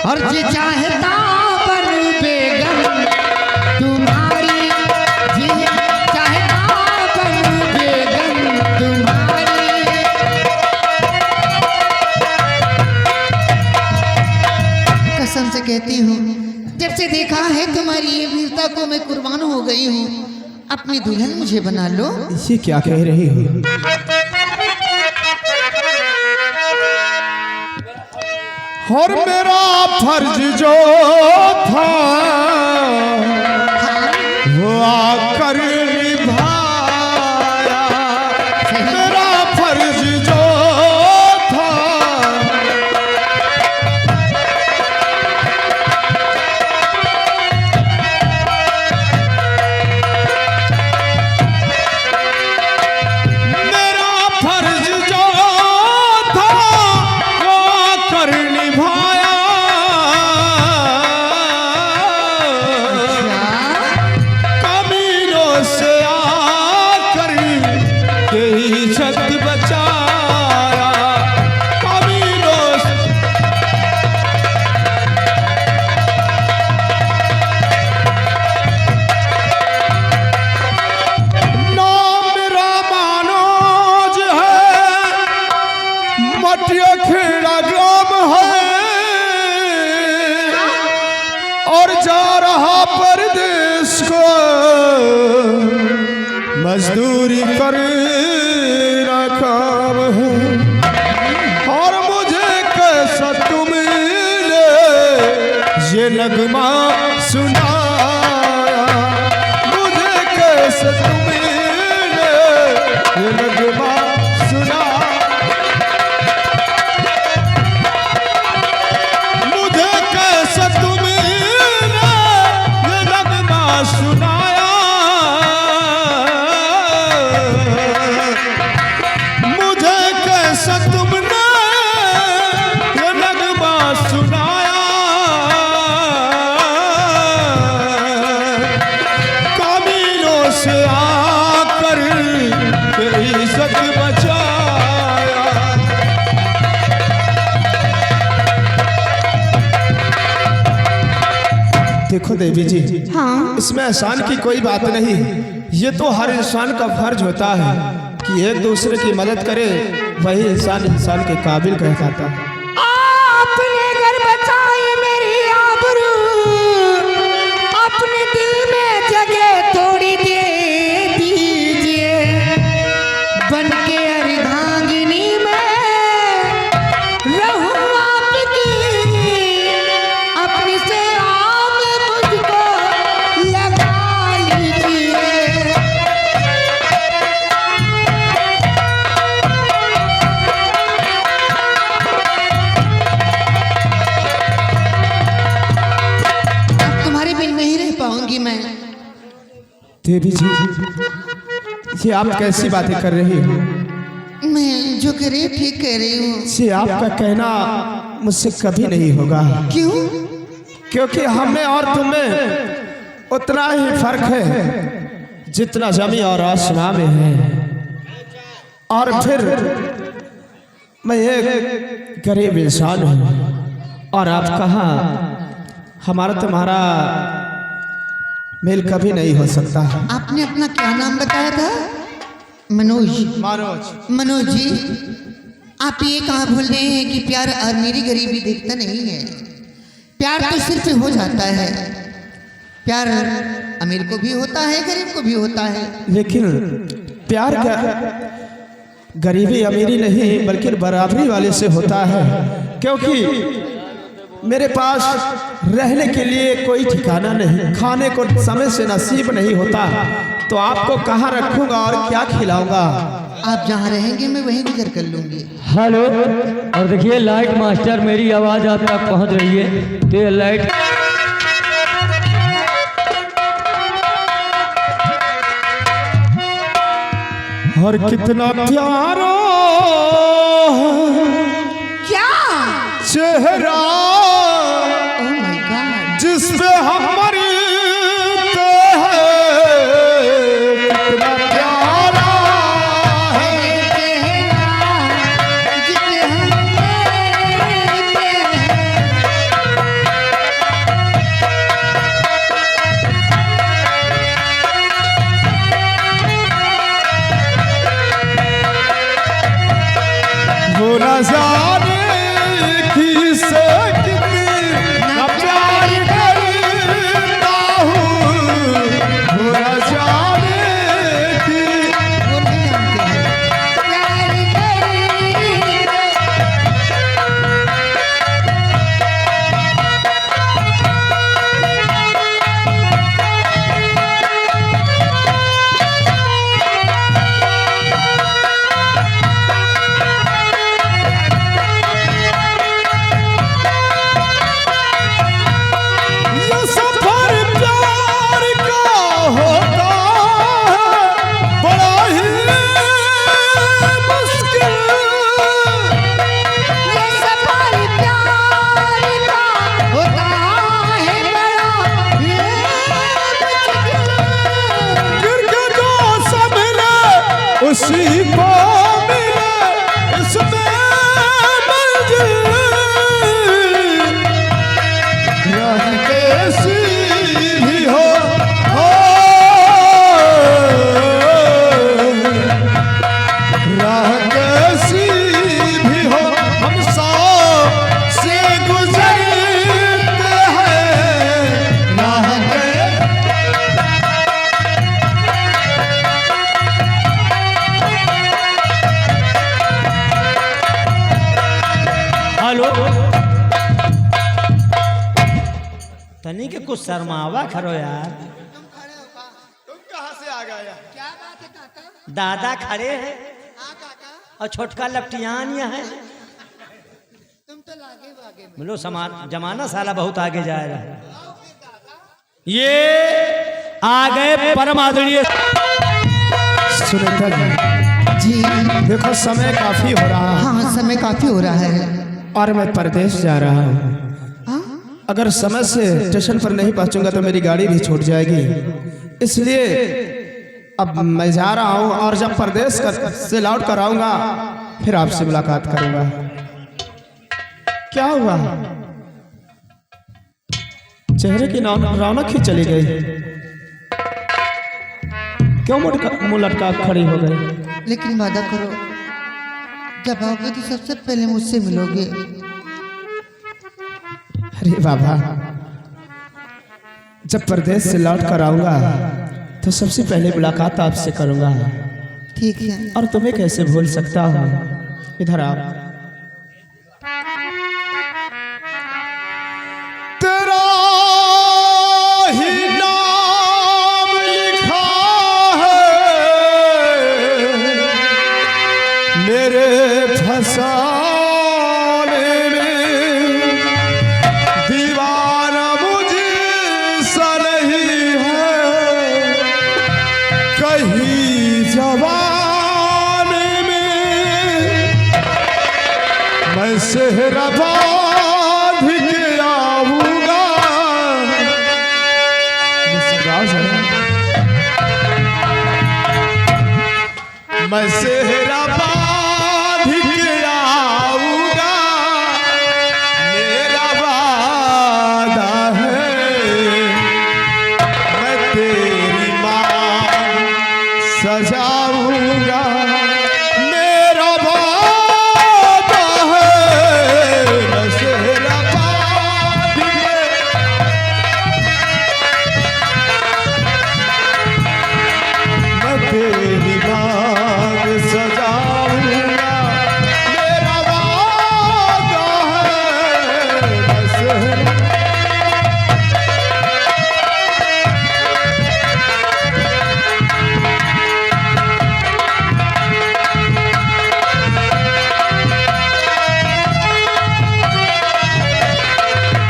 और जी चाहता बन बेगम तुम्हारी, जी चाहता बन बेगम तुम्हारी। कसम से कहती हूँ, जब से देखा है तुम्हारी ये वीरता को मैं कुर्बान हो गई हूँ। अपनी दुल्हन मुझे बना लो। ये क्या कह रही हो? और मेरा फर्ज जो था वो आकर निभाया, मेरा फर्ज जो था खेड़ा ग्राम है और जा रहा परदेश को मजदूरी कर काम है। और मुझे कैसा तुमने ये नगमा सुनाया, मुझे कैसा तुमने ये नगमा सुनाया, मुझे कैसा तुमने ये नगमा सुनाया। कामिलों से आकर इज्जत बचाया। देखो देवी जी, हाँ। इसमें एहसान की कोई बात नहीं। ये तो हर इंसान का फर्ज होता है कि एक दूसरे की मदद करे, वही इंसान इंसान के काबिल कहलाता है। आपने घर बचाई मेरी आबरू, अपने दिल में जगह थोड़ी दे दीजिए। बन के अर्धांगिनी में रहूं आपकी, अपनी से आग मुझको लगा लीजिए। पाऊंगी मैं। देवी जी, ये आप कैसी बातें कर रही हो? मैं जो कह रही ठीक कह रही हूँ। ये आपका कहना मुझसे कभी नहीं होगा। क्यों? क्योंकि हमें और तुम्हें उतना ही फर्क है जितना जमी और आसमां में है। और फिर मैं एक गरीब इंसान हूँ और आप कहाँ, हमारा तुम्हारा मेल कभी नहीं हो सकता है। आपने अपना क्या नाम बताया था? मनोज। मनोज जी, आप ये कहाँ भूल रहे हैं कि प्यार और मेरी गरीबी देखता नहीं है। प्यार तो सिर्फ हो जाता है। प्यार अमीर को भी होता है, गरीब को भी होता है। लेकिन प्यार का गरीबी अमीरी नहीं बल्कि बराबरी वाले से होता है। क्योंकि मेरे पास रहने के लिए कोई ठिकाना नहीं, खाने को समय से नसीब नहीं होता, तो आपको कहाँ रखूंगा और क्या खिलाऊंगा? आप जहाँ रहेंगे मैं वहीं गुजर कर लूंगी। हेलो, और देखिए लाइट मास्टर, मेरी आवाज़ आप तक पहुँच रही है तो ये लाइट। और कितना प्यारा क्या चेहरा जिस पे हम मरते हैं, कितना प्यारा है जिसे हम तनी के कुछ शर्मावा खरो यार। तुम कहाँ से आ गया? क्या बात है काका? दादा खड़े हैं हाँ काका, और छोटका लपटियान है। तुम तो लागे वागे में। बोलो समाज जमाना साला बहुत आगे जा रहा है। ये आ गए परम आदरणीय सुनीता जी देखो समय काफी हो रहा है हाँ, समय काफी हो रहा है। और मैं परदेश जा रहा हूँ। हाँ? अगर समय से स्टेशन पर नहीं पहुंचूंगा तो मेरी गाड़ी भी छूट जाएगी, इसलिए अब मैं जा रहा हूँ और जब परदेश से लौट कर आऊंगा फिर आपसे मुलाकात करूंगा। क्या हुआ? चेहरे की रौनक ही चली गई, क्यों मुंह लटका खड़ी हो गई? लेकिन वादा करो, जब आओगे तो सबसे पहले मुझसे मिलोगे। अरे बाबा, जब परदेश से लौट कर आऊंगा तो सबसे पहले मुलाकात आपसे करूंगा। ठीक है। और तुम्हें कैसे भूल सकता हूँ? इधर आओ। तेरा ही नाम लिखा है मेरे फसाने में, दीवाना मुझसे नहीं है कहीं जवानी में, मैं सेहरा बांध के आऊंगा। मैं सेहरा बांध के आऊंगा, मेरा वादा है मैं तेरी मां सजाऊंगा, मेरा वादा है मैं सेहरा बांध के मैं तेरी बात सजाऊंगा, मेरा वादा है बस।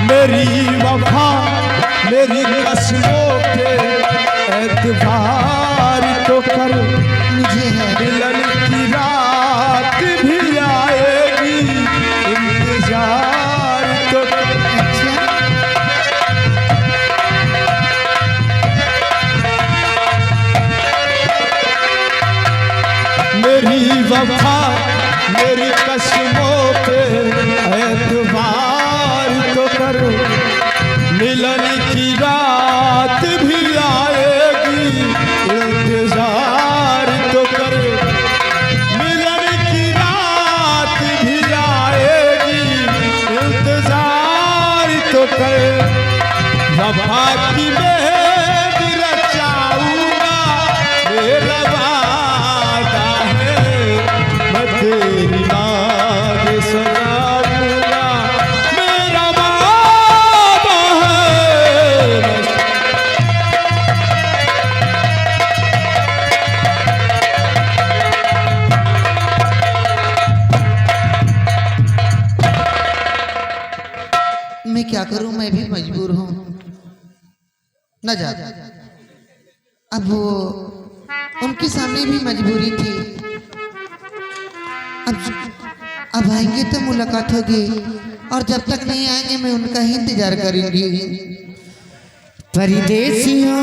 मेरी वफा मेरी कसमों के एतबार तो कर, मुझे है मिलन की रात भी आएगी इंतजार तो कर। अच्छा, मेरी वफा मेरी कसमों पे एतबार तो कर, मिलन की रात भी आएगी इंतजार तो कर, मिलन की रात भी आएगी इंतजार तो कर, वफा की मेहंदी रचाऊंगा, मेरा वादा है मैं तेरी मांग सजाऊंगा, मेरा वादा है मैं। मैं क्या करूं, मैं भी मजबूर हूं। न जा, अब वो उनके सामने भी मजबूरी थी। अब आएंगे तो मुलाकात होगी, और जब तक नहीं आएंगे मैं उनका ही इंतजार करूंगी। परदेसियों